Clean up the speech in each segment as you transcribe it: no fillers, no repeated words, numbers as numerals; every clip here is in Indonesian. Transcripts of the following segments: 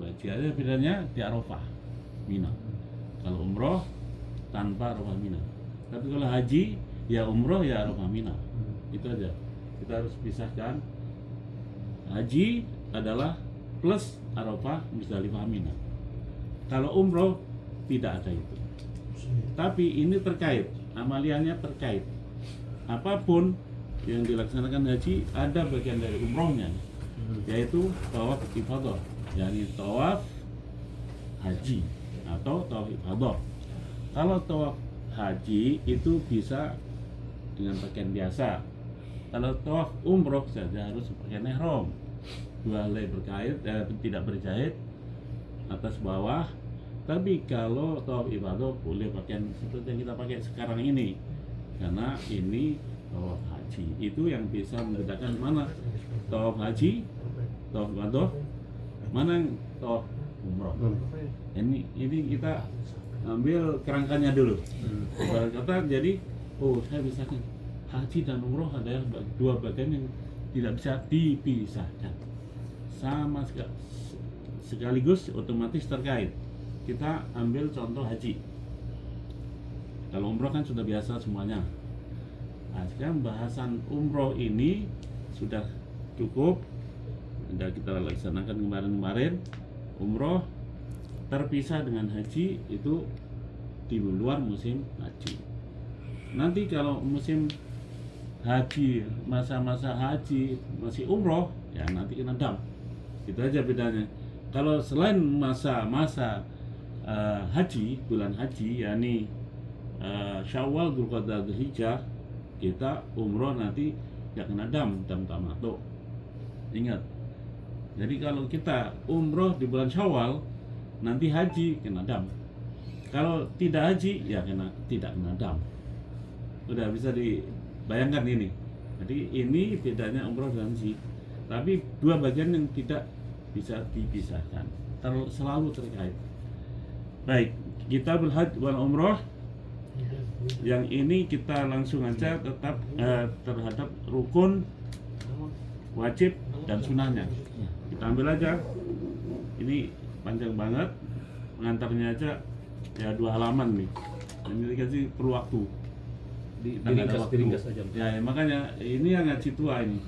Haji ada bedanya di Arafah, Mina. Kalau umroh tanpa Arafah, Mina. Tapi kalau haji ya umroh ya Arafah, Mina. Itu aja. Kita harus pisahkan. Haji adalah plus Arafah, Muzdalifah, Mina. Kalau umroh tidak ada itu. Tapi ini terkait, amaliannya terkait. Apapun yang dilaksanakan haji ada bagian dari umrohnya, yaitu tawaf ifadah, yakni tawaf haji atau tawaf ifadah. Kalau tawaf haji itu bisa dengan pakaian biasa. Kalau tawaf umroh saja harus pakaian ihram, dua helai berkait, tidak berjahit atas bawah. Tapi kalau tawaf ifadah boleh pakaian seperti yang kita pakai sekarang ini, karena ini tawaf haji. Itu yang bisa membedakan mana tawaf haji, tawaf ifadah, mana yang tawaf umroh. Ini kita ambil kerangkanya dulu. Kata jadi, saya bisa kan haji dan umroh adalah dua bagian yang tidak bisa dipisahkan, sama sekaligus otomatis terkait. Kita ambil contoh haji. Kalau umroh kan sudah biasa semuanya. Nah, sekarang bahasan umroh ini sudah cukup. Sudah kita laksanakan kemarin-kemarin. Umroh terpisah dengan haji itu di luar musim haji. Nanti kalau musim haji, masa-masa haji masih umroh, ya nanti kena dam. Itu aja bedanya. Kalau selain masa-masa haji, bulan haji, yakni Syawal, Dzulqa'dah, Dzulhijjah, kita umroh nanti ya kena dam tamattu. Ingat. Jadi kalau kita umroh di bulan Syawal, nanti haji kena dam. Kalau tidak haji ya tidak kena dam. Udah bisa dibayangkan ini. Jadi ini bedanya umroh dan haji. Tapi dua bagian yang tidak bisa dipisahkan, selalu terkait. Baik, kita berhaji wal umroh. Yang ini kita langsung aja tetap terhadap rukun, wajib dan sunahnya. Kita ambil aja. Ini panjang banget, pengantarnya aja ya 2 halaman nih. Ini dikasih perlu waktu. Diringkas aja. Ya, makanya ini yang ngaji tua ini.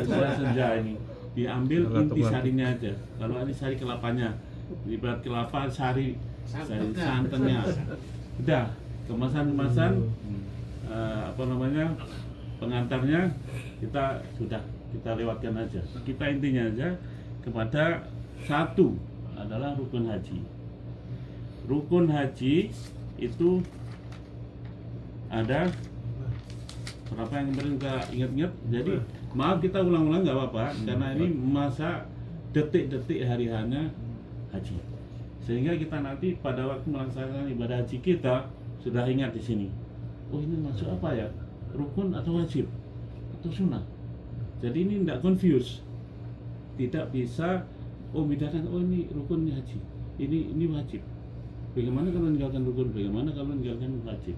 Sudah senja ini. Diambil intisarinya aja. Kalau ini sari kelapanya, dibuat kelapa sari santannya. Udah, kemasan pengantarnya kita lewatkan aja. Kita intinya aja kepada satu adalah rukun haji. Rukun haji itu ada berapa yang kemarin kita ingat-ingat. Jadi maaf kita ulang-ulang nggak apa-apa, karena ini masa detik-detik hari-harinya haji. Sehingga kita nanti pada waktu melaksanakan ibadah haji kita sudah ingat di sini. Oh, ini masuk apa ya? Rukun atau wajib atau sunnah. Jadi ini tidak confuse. Tidak bisa bedakan, ini rukun, ini haji. Ini wajib. Bagaimana kalau meninggalkan rukun? Bagaimana kalau meninggalkan wajib?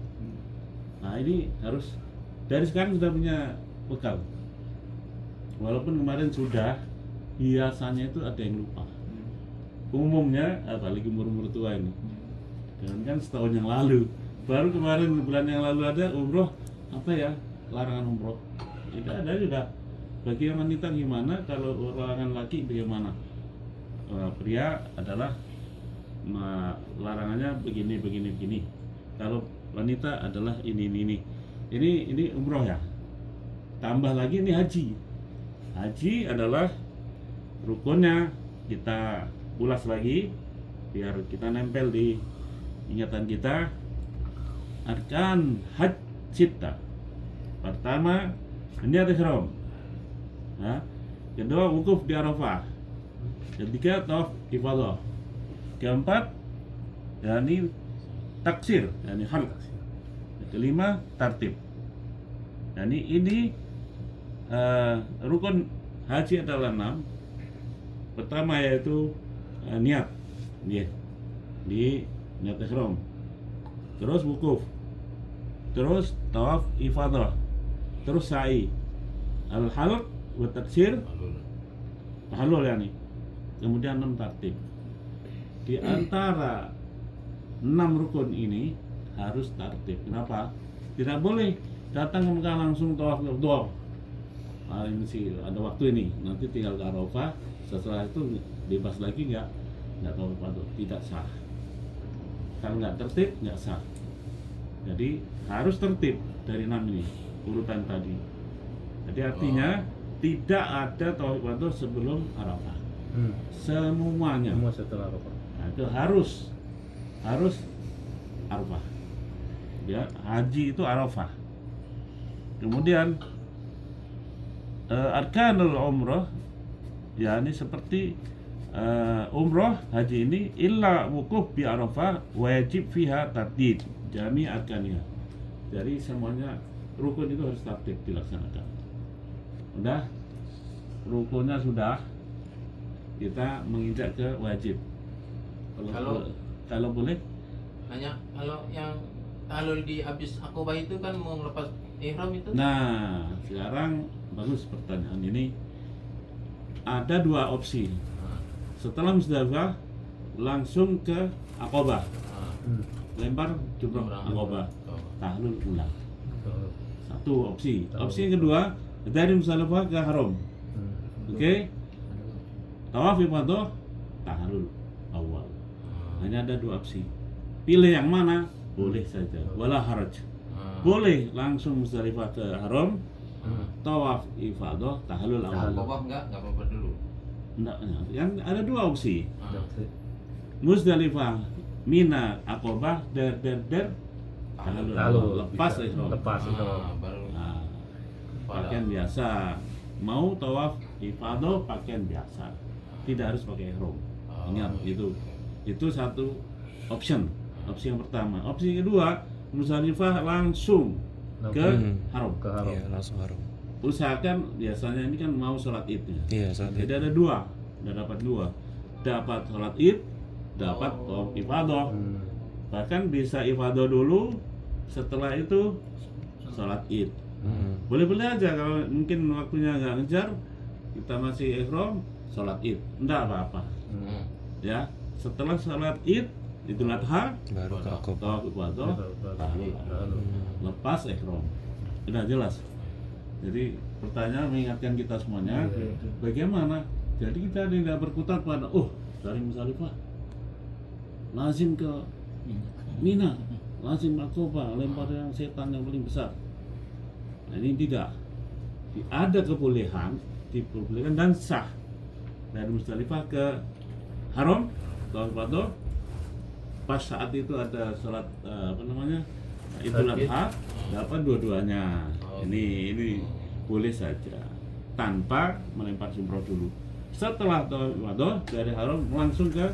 Nah, ini harus dari sekarang sudah punya bekal. Walaupun kemarin sudah, biasanya itu ada yang lupa. Umumnya, apalagi umur-umur tua ini. Dan kan setahun yang lalu, baru kemarin bulan yang lalu ada umroh, larangan umroh. Tidak ada juga. Bagi yang wanita gimana, kalau larangan laki bagaimana? Pria adalah larangannya begini. Kalau wanita adalah ini. Ini umroh ya. Tambah lagi ini haji. Haji adalah rukunnya, kita ulas lagi biar kita nempel di ingatan kita. Arkan haji sittah. Pertama, niat ihram. Kedua, wukuf di Arafah. Ketiga, tawaf ifadah. Keempat, yakni taksir, yakni halq. Kelima, tartib. Yani ini rukun haji adalah 6. Pertama yaitu niat, di niat ihram. Terus wukuf. Terus tawaf ifadah. Terus sa'i. Al-halq wa taksir. Tahallul yani. Kemudian 6 tartib. di antara 6 rukun ini harus tertib. Kenapa? Tidak boleh datang ke Mekah langsung tawaf. Nah, ini sih ada waktu ini, nanti tinggal ke Arafah, setelah itu bebas lagi nggak tawaf ifadah, tidak sah. Kalau nggak tertib nggak sah. Jadi harus tertib dari 6 ini urutan tadi. Jadi artinya tidak ada tawaf ifadah sebelum Arafah. Semuanya. Semua setelah Arafah. Nah, itu harus Arafah. Ya, haji itu Arafah. Kemudian arkanul umrah, ya ini seperti umrah haji ini illa wukuf bi Arafah wajib fiha tartib jami arkaniha. Jadi semuanya rukun itu harus tertib dilaksanakan. Udah, rukunnya sudah, kita menginjak ke wajib. Kalau boleh, hanya kalau yang tahlul di habis Aqobah itu kan mau ngelepas ihram itu. nah sekarang bagus pertanyaan ini. Ada 2 opsi. Setelah Muzdalifah langsung ke Aqobah, lempar jumrah Aqobah, tahlul ulang. Satu opsi. Opsi yang kedua, dari Muzdalifah ke Haram. Oke. Tawaf ifadah, tahlul awal. Hanya ada 2 opsi. Pilih yang mana? Boleh saja. Wala haraj. Boleh langsung Muzdalifah ke Haram, tawaf ifadah, tahlul awal. Aqobah enggak apa-apa dulu. Enggak, yang ada 2 opsi. Muzdalifah, Mina, Aqobah, tahlul awal. Lepas ihram. Lepas itu. Baru Nah, pakaian biasa. Mau tawaf ifadah pakaian biasa. Tidak harus pakai ihram. Ingat itu satu option. Opsi yang pertama. Opsi yang kedua, Muzdalifah langsung ke Haram. Ke Haram. Iya, langsung Haram. Usahakan biasanya ini kan mau sholat idnya. Iya, saat Jadi ada 2, udah dapat 2. Dapat sholat id, dapat tawaf ifadah. Bahkan bisa ifadah dulu, setelah itu sholat id. Boleh-boleh aja kalau mungkin waktunya nggak ngejar, kita masih ihram, sholat id, enggak apa-apa. Ya, setelah sholat id Idul Adha baru ke Aqobah. tawaf ifadah, tahlul, lepas ihram. Sudah jelas. Jadi pertanyaan mengingatkan kita semuanya, bagaimana? Jadi kita tidak berkutat pada dari Muzdalifah lazim ke Mina, lazim Aqobah, lempar yang setan yang paling besar. Nah, ini tidak. Ada diperbolehkan dan sah dari Muzdalifah ke Haram, tawaf ifadah. Pas saat itu ada sholat Idul Adha, dapat dua-duanya. Ini boleh saja tanpa melempar jumroh dulu. Setelah tawaf ifadah dari Haram langsung ke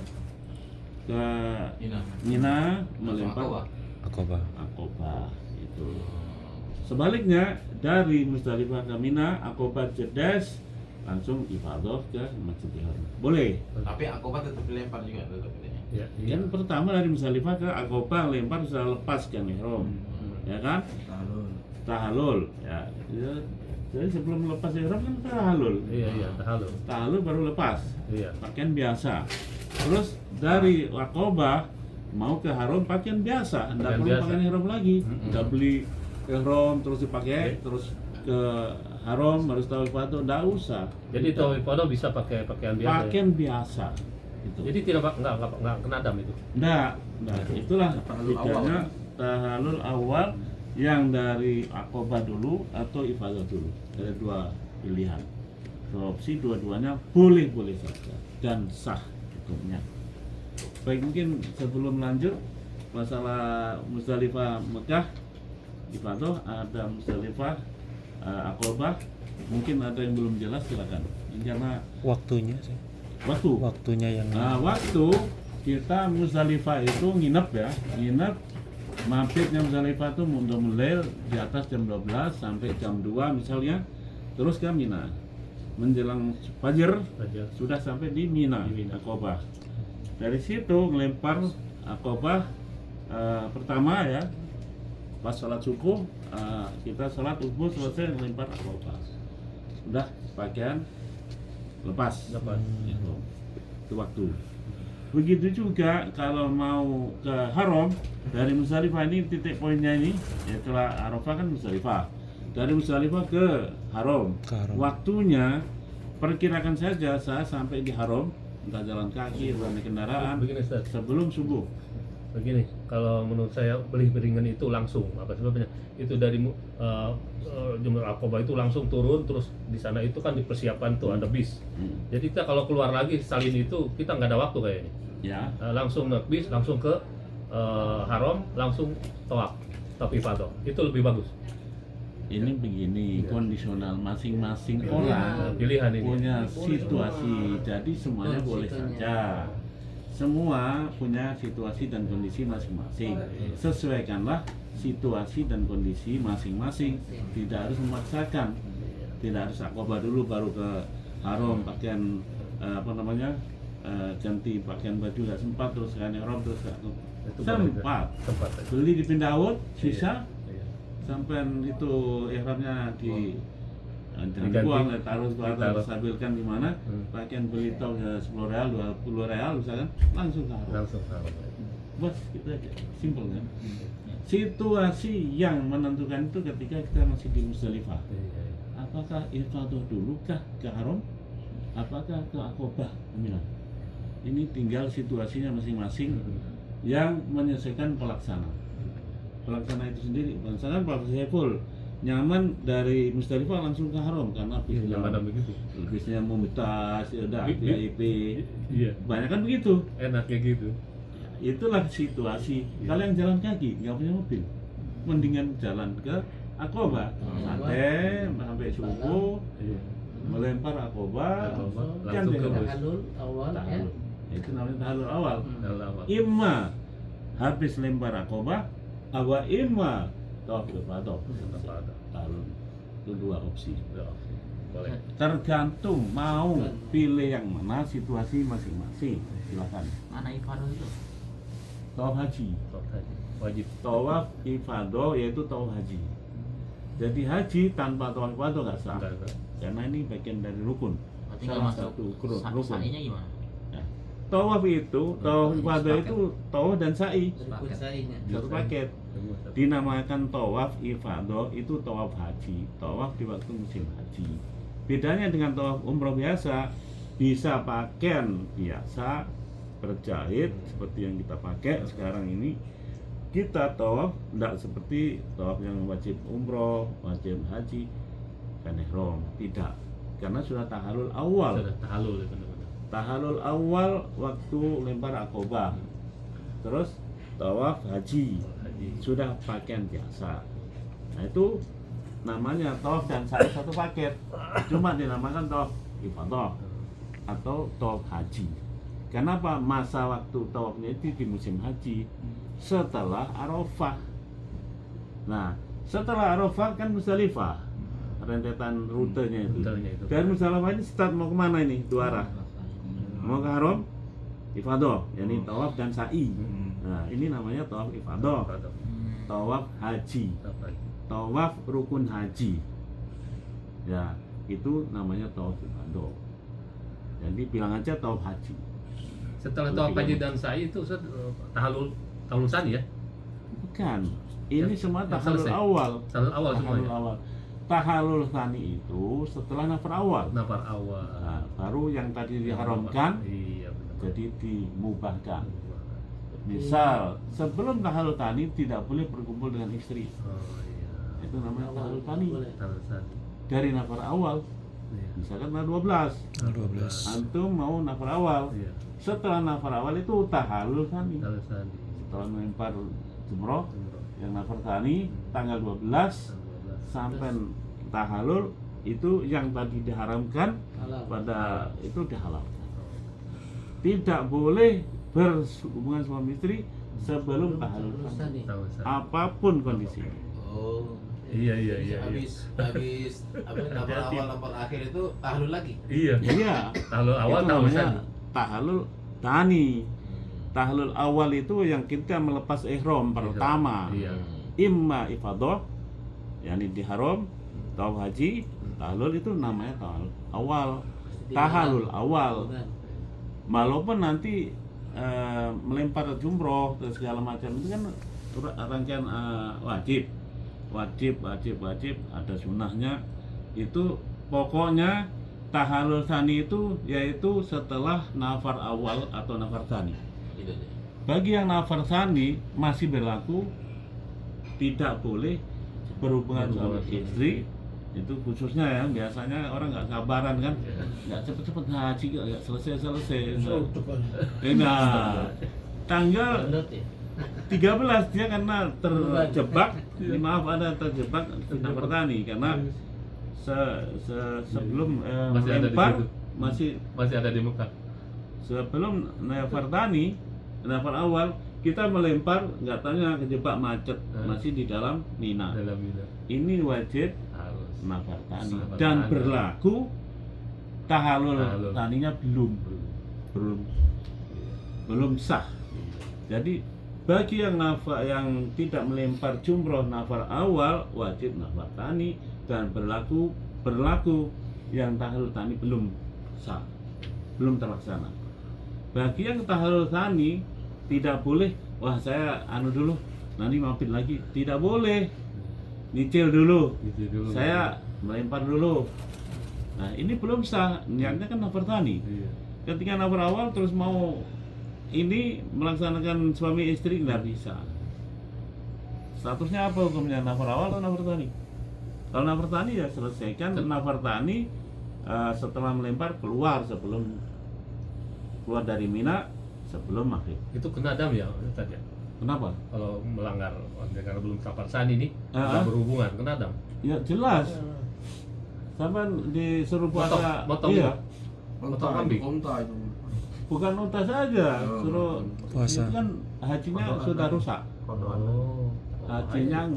Mina melempar Aqobah itu. Sebaliknya dari Muzdalifah ke Mina, Aqobah cerdas langsung ifadah ke Masjidil Haram. Boleh. Tapi Aqobah tetap dilempar juga tetap ini. Ya, Yang pertama dari Muzdalifah ke Aqobah lempar sudah lepaskan ihram. Ya kan? Tahalul. Ya. Jadi sebelum lepas ihram kan tahalul. Iya, tahalul. Tahalul baru lepas. Iya. Pakaian biasa. Terus dari Aqobah mau ke Haram pakaian biasa, enggak Pakaian perlu biasa. pakaian ihram lagi. Enggak beli ihram terus dipakai terus ke Haram harus tawaf ifadah, enggak usah. Jadi tawaf ifadah bisa pakai pakaian biasa. Ya? Pakaian biasa. Gitu. Jadi enggak kena dam itu. Enggak. Itulah bedanya tahalul awal yang dari Aqobah dulu atau ifadah dulu. Ada 2 pilihan. 2 opsi, dua-duanya boleh-boleh saja dan sah hukumnya. Baik, mungkin sebelum lanjut masalah Muzdalifah Mekah ifadah, ada Muzdalifah Aqobah, mungkin ada yang belum jelas, silakan. Ini karena Waktunya sih. Waktunya yang waktu kita Muzdalifah itu nginep mampirnya Muzdalifah itu mulai di atas jam 12 sampai jam 2 misalnya, terus ke Mina menjelang fajar sudah sampai di Mina, Aqobah. Dari situ ngelempar Aqobah pertama ya, pas sholat subuh kita sholat subuh selesai ngelempar Aqobah, sudah pakaian lepas. Itu waktu. Begitu juga kalau mau ke Haram dari Musdalifah, ini titik poinnya ini, ya setelah Arafah kan Musdalifah. Dari Musdalifah ke Haram. Waktunya perkirakan saja saya sampai di Haram, entah jalan kaki atau naik kendaraan Begini Ustaz, sebelum subuh. begini, kalau menurut saya beli beringan itu langsung, apa sebabnya? Itu dari Jumrah Aqabah itu langsung turun, terus di sana itu kan dipersiapkan tuh ada bis. Jadi kita kalau keluar lagi salin itu kita nggak ada waktu kayaknya. Ya, Langsung naik bis, langsung ke Haram, langsung tawaf ifadah. Itu lebih bagus. ini begini, Ya. kondisional masing-masing Ya. orang Pilihan ini. punya situasi, jadi semuanya boleh saja. Semua punya situasi dan kondisi masing-masing. Sesuaikanlah situasi dan kondisi masing-masing. Tidak harus memaksakan. Tidak harus Aqabah dulu baru ke Haram pakaian ganti pakaian baju nggak sempat, terus kan Haram terus nggak Itu sempat. Sempat. Beli di Pindaud, sisa Iya. sampai itu ihramnya di jangan Diganti. dibuang, taruh atau Ditaruh. stabilkan di mana, pakaian beli tau 10 real, 20 real misalkan, langsung taruh. Langsung Haram. Bos, gitu aja, simpel kan. Situasi yang menentukan itu ketika kita masih di Musdalifah. Iya. Apakah ifadah dulu kah ke Haram? Apakah ke Aqabah? Ini tinggal situasinya masing-masing yang menyesuaikan pelaksana. Pelaksana itu sendiri, misalkan Pak Saiful nyaman dari Musdalifah langsung ke Haram karena Yang ada begitu. bisnya Mumtaz, ya udah VIP, Iya. banyak kan begitu. Enaknya gitu. Itulah situasi. Kalau yang jalan kaki nggak punya mobil, mendingan jalan ke Aqabah, santai sampai subuh, Iya. melempar Aqabah, Aqabah, kan langsung ke dia- bus. Tahalul awal ya. Tahalul. Itu namanya tahalul awal. Kalau awal. Imma habis lempar Aqabah, awa imma tawaf ifadah. Apa ada? Tahalul. Itu dua opsi. Ya, boleh. Tergantung mau pilih yang mana, situasi masing-masing. Silakan. Mana ifadah itu? Tawaf haji. Top tadi. Wajib. Tawaf ifadah yaitu tawaf haji. Jadi haji tanpa tawaf ifadah nggak sah. Enggak. Karena ini bagian dari rukun. Berarti Salah nggak masuk. satu rukun. Sa'inya gimana? Ya. Tawaf itu, tawaf ifadah itu tawaf dan sa'i Berikut sa'inya. satu paket. Dinamakan tawaf ifadah itu tawaf haji, tawaf di waktu musim haji. Bedanya dengan tawaf umroh biasa, bisa pakaian biasa berjahit seperti yang kita pakai sekarang ini. Kita tawaf tidak seperti tawaf yang wajib umroh, wajib haji, dan ihram, tidak. Karena sudah tahalul awal. Sudah tahalul ya benar-benar. Tahalul awal waktu lempar Aqabah. Terus tawaf haji, sudah pakaian biasa. Nah itu namanya tawaf dan sa'i satu paket. Cuma dinamakan tawaf ifadah atau tawaf haji. Kenapa masa waktu tawafnya itu di musim haji setelah Arafah. Nah, setelah Arafah kan Musdalifah, rentetan rutenya itu. Rutenya itu. Dari Musdalifah ini start mau kemana ini? Dua arah. Mau ke Haram, ifadah, yakni tawaf dan sa'i. Nah, ini namanya tawaf ifadah, Ifadah. tawaf haji, Top tadi. tawaf rukun haji. Ya, itu namanya tawaf ifadah. Jadi bilang aja tawaf haji. Setelah tawaf haji dan sa'i itu tahalul sani ya? Bukan. Ini semua yang tahalul selesai. awal. Tahalul awal Tahalul semuanya. awal. Tahalul tsani itu setelah nafar awal. Nafar awal. Nah, baru yang tadi diharamkan Iya benar. jadi dimubahkan. Misal sebelum tahalul tsani tidak boleh berkumpul dengan istri. Oh iya. Itu namanya tahalul tsani. Tahalul sani. Dari nafar awal. Iya. Misalkan tanggal 12. 12. Antum mau nafar awal. Iya. Setelah nafar awal itu tahalul tsani. Tahalul sani. Setelah melempar jumroh Umroh. yang nafar tsani tanggal 12 sampai tahalul itu yang tadi diharamkan Halal. pada itu dihalalkan. Tidak boleh berhubungan suami istri sebelum tahalul tsani. Tahalul sani. Apapun kondisi. Oh. Iya iya iya. Habis apa nafar awal nafar akhir itu tahlul lagi. Iya. Iya. Tahalul awal Itu tahalul namanya sani. tahalul tsani. Tahalul awal itu yang kita melepas ihram pertama. Iya. Imma ifadah, yakni di haram, tawaf haji, tahalul itu namanya tahalul awal. Tahalul awal. Walaupun nanti melempar jumroh dan segala macam itu kan rangkaian wajib ada sunnahnya. Itu pokoknya tahalul tsani itu yaitu setelah nafar awal atau nafar tsani. Gitu aja. Bagi yang nafar tsani masih berlaku tidak boleh berhubungan suami istri. Itu khususnya ya, biasanya orang nggak sabaran kan, nggak cepet-cepet haji, nggak selesai. Nah, tanggal Bandot ya. 13 dia karena terjebak, maaf ada terjebak fitnah pertani karena sebelum Masih ada di melempar situ. Masih ada di Mekah. sebelum nafar tani, nafar awal kita melempar nggak tanya kejebak macet masih di dalam Mina. Dalam Mina. Ini wajib Harus. nafar tani Nafar dan tani. berlaku tahalul Tahalul. taninya belum sah. Jadi bagi yang yang tidak melempar jumroh nafar awal wajib nafar tani dan berlaku yang tahalul tani belum sah, belum terlaksana. Bagi yang tahalul tani tidak boleh, wah saya dulu nanti mampir lagi, tidak boleh, nyicil dulu, Gitu dulu. saya melempar dulu. Nah ini belum sah, niatnya kan nafar tani. Iya. Ketika nafar awal terus mau ini melaksanakan suami istri nggak bisa. Statusnya apa hukumnya, nafar awal atau nafar tani? Kalau nafar tani ya selesaikan nafar tani setelah melempar keluar dari Mina sebelum maghrib. Itu kena dam ya Ustaz ya? Kenapa? Kalau melanggar karena belum kapal sani nih, Ah. nggak berhubungan, kena dam. Ya jelas. Sampai disuruh puasa. Motong Iya. Motong kambing. Bukan unta saja, suruh Puasa. itu kan hajinya sudah rusak. Oh. Hajinya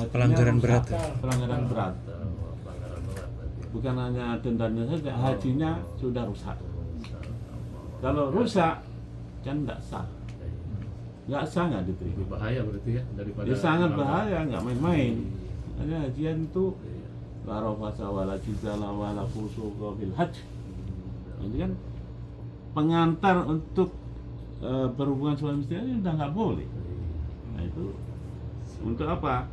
Pelanggaran rusak. berat ya? Pelanggaran berat. Pelanggaran berat berarti. Bukan hanya dendanya saja, hajinya sudah rusak. Kalau rusak kan tidak sah, nggak sah, nggak Lebih diterima. bahaya berarti ya daripada. Ya sangat melanggar. bahaya, nggak main-main. Ada hajian itu la rafasa wala jizala wala fusuqa fil hajj. Ini kan pengantar untuk berhubungan suami istri ini udah nggak boleh. Nah itu untuk apa?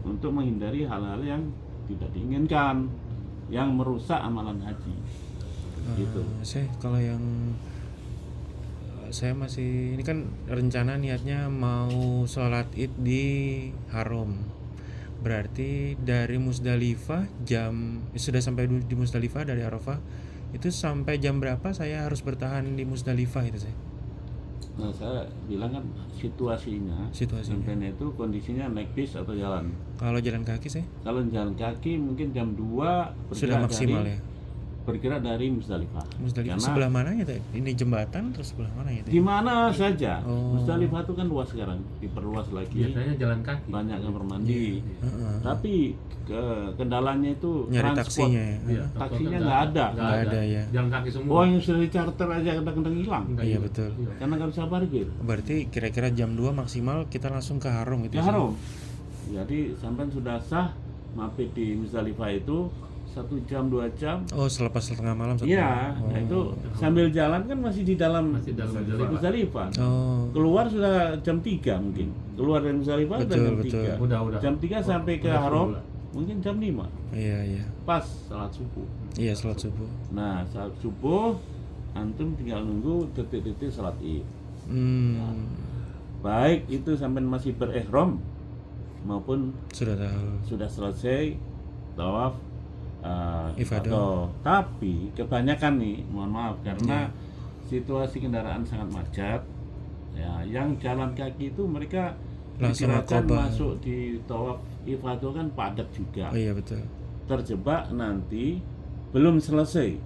Untuk menghindari hal-hal yang tidak diinginkan, yang merusak amalan haji. Gitu. Kalau yang saya masih ini kan rencana niatnya mau sholat id di Haram. Berarti dari Musdalifah sudah sampai di Musdalifah dari Arafah itu sampai jam berapa saya harus bertahan di Musdalifah itu saya? Nah saya bilang kan situasinya sampai itu kondisinya naik bis atau jalan. Kalau jalan kaki saya Kalau jalan kaki mungkin jam 2 sudah maksimal ya. bergerak dari Musdalifah. Musdalifah Karena sebelah mana ya? Ini jembatan terus sebelah mana ya? di mana saja. Oh. Musdalifah itu kan luas sekarang, diperluas lagi. Biasanya jalan kaki. Banyak kamar mandi. Heeh. Tapi kendalanya itu Nyari transport. taksinya ya. Iya, Taksinya transportnya nggak ada. Nggak ada ya. Jalan kaki semua. Oh yang sudah di-charter aja kadang-kadang hilang. Enggak, Iya betul. Karena nggak bisa parkir. Berarti kira-kira jam 2 maksimal kita langsung ke Haram gitu Ya ya? haram. Jadi sampai sudah sah mabit di Musdalifah itu 1 jam 2 jam. Oh selepas setengah malam satu Iya, malam. nah itu sambil jalan kan masih di dalam Masih dalam Musdalifah. Musdalifah. Oh Keluar sudah jam 3 mungkin. Keluar dari Musdalifah sudah Betul, jam betul. 3. Udah. Jam 3 sampai ke Udah Haram subuh lah. mungkin jam 5. iya. Pas salat subuh. Iya salat subuh. Nah, salat subuh antum tinggal nunggu detik-detik salat Id. Baik itu sampai masih berihram maupun Sudah tahu. sudah selesai tawaf Ifadah. ifadah. Tapi kebanyakan nih, mohon maaf karena situasi kendaraan sangat macet. Ya, yang jalan kaki itu mereka Langsung digerakkan Aqabah. masuk di tawaf ifadah kan padat juga. Oh iya betul. Terjebak nanti belum selesai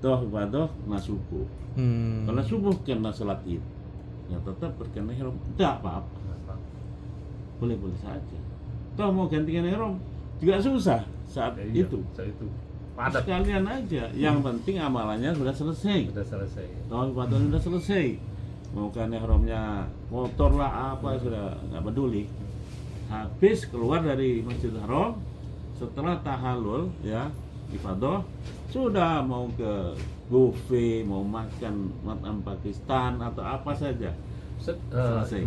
tawaf ifadah nah subuh. Kalau subuh kena salat Id, ya tetap berkena ihram. Tidak apa-apa. Boleh-boleh saja. Toh mau gantikan ihram juga susah saat Ya, iya, itu. saat itu. Padat. Sekalian aja. Yang penting amalannya sudah selesai. Sudah selesai. Tawaf ifadah sudah selesai. Mau kan ihramnya motor lah apa sudah nggak peduli. Habis keluar dari Masjidil Haram setelah tahallul ya ifadah sudah mau ke buffet, mau makan makan Pakistan atau apa saja. Selesai.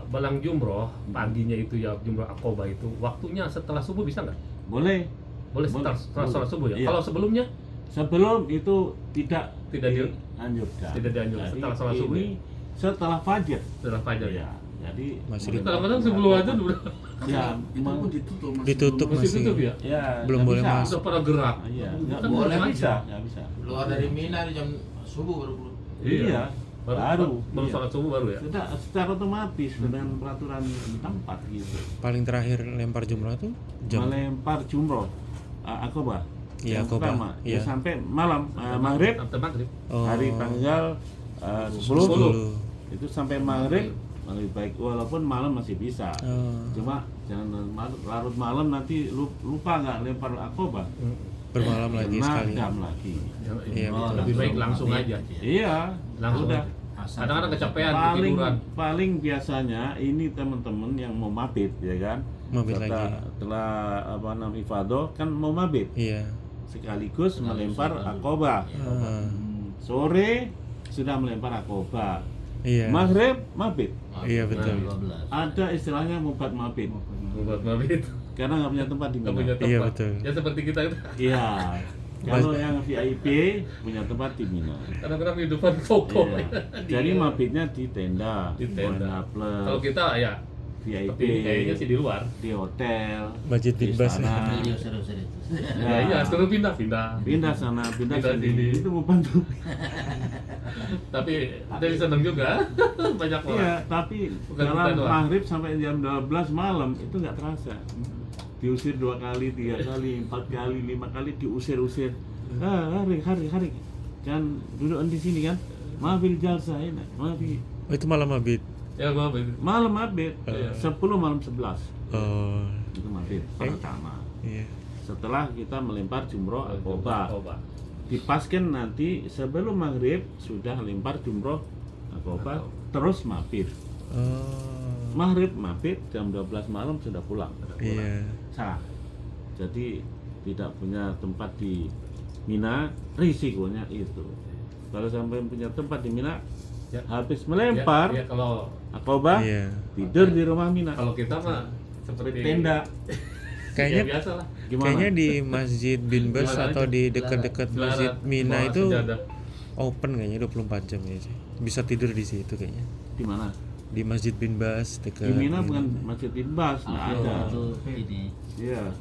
Balang jumroh paginya itu ya jumroh akobah itu waktunya setelah subuh bisa nggak? Boleh. Boleh setelah sholat subuh ya. Iya. Kalau sebelumnya Sebelum itu tidak Tidak dianjurkan. tidak dianjurkan. Jadi Setelah sholat subuh ini setelah fajar. setelah fajar ya. Ya, jadi Masih Tapi kadang-kadang sebelum aja udah ya, Itu pun ditutup. Ditutup masih masih. tutup ya. ya Belum nggak boleh bisa. masuk. Udah pada gerak. Iya, nggak Kan boleh macam. bisa, nggak bisa. Keluar dari Mina di jam subuh baru keluar. Iya, baru baru iya. sholat subuh baru ya. Sudah secara otomatis dengan peraturan tempat gitu. Paling terakhir lempar jumroh tuh jam Melempar jumroh akobah. Iya, Yang akobah. pertama, ya Iya. sampai malam maghrib Sampai maghrib. Oh, hari tanggal 10 10. itu sampai maghrib lebih baik walaupun malam masih bisa. Oh, Cuma jangan larut malam nanti lupa nggak lempar akobah. bermalam lagi Kena sekali. jam lagi. Iya, betul. Lebih baik langsung aja. Iya, Langsung sudah. aja. Kadang-kadang kecapean paling ketiduran. paling biasanya ini teman-teman yang mau mabit ya kan. Mabit lagi. Setelah apa namanya ifadah kan mau mabit Iya. sekaligus melempar akobah. Ah, Sore sudah melempar akobah. iya. Maghrib mabit. Iya, betul. Ada istilahnya mubat mabit. Buat mabit. Karena nggak punya tempat di Nggak Mina. punya tempat. Iya, betul. Ya seperti kita itu. Iya. Kalau yang VIP punya tempat di Mina. Kadang-kadang kehidupan pokok. Iya. Jadi mabitnya di tenda, Di tenda. plus Kalau kita ya VIP tapi ini kayaknya sih di luar. di hotel, Masjid di Bin Bas. sana. Seru-seru. Ya, iya, suruh pindah-pindah. Pindah sana, pindah Pindah sini. sini. Itu mau bantu. Tapi dari seneng juga. Banyak orang. Iya, tapi Bukan dalam kita doang. maghrib sampai jam 12 malam itu nggak terasa. Diusir 2 kali, 3 kali, 4 kali, 5 kali diusir-usir. Hari. Kan duduk di sini kan. Maafil jalsa enak, maafil. Oh, itu malam mabit. Ya, maaf. Malam mabit, Iya. 10 malam 11 Oh, itu mabit pertama. iya. Setelah kita melempar jumroh akobah, Akobah. dipaskan nanti sebelum maghrib sudah lempar jumroh akobah, terus mabit. Oh, Maghrib mabit jam 12 malam sudah pulang. iya. Salah. Jadi tidak punya tempat di Mina, risikonya itu. Kalau sampai punya tempat di Mina, Ya. habis melempar Ya, kalau akobah, Iya. tidur di rumah Mina. kalau kita mah seperti Tenda. Kayaknya ya, biasa lah. Gimana? Kayaknya di Masjid Bin Bas Gelaran atau aja. di dekat-dekat Masjid Gelaran, Mina bawa itu sejadah. open kayaknya 24 jam ya. Bisa tidur di situ kayaknya. Di mana? Di Masjid Bin Bas dekat Di Mina bukan Masjid Bin Bas, nggak ada. Itu ini. Iya.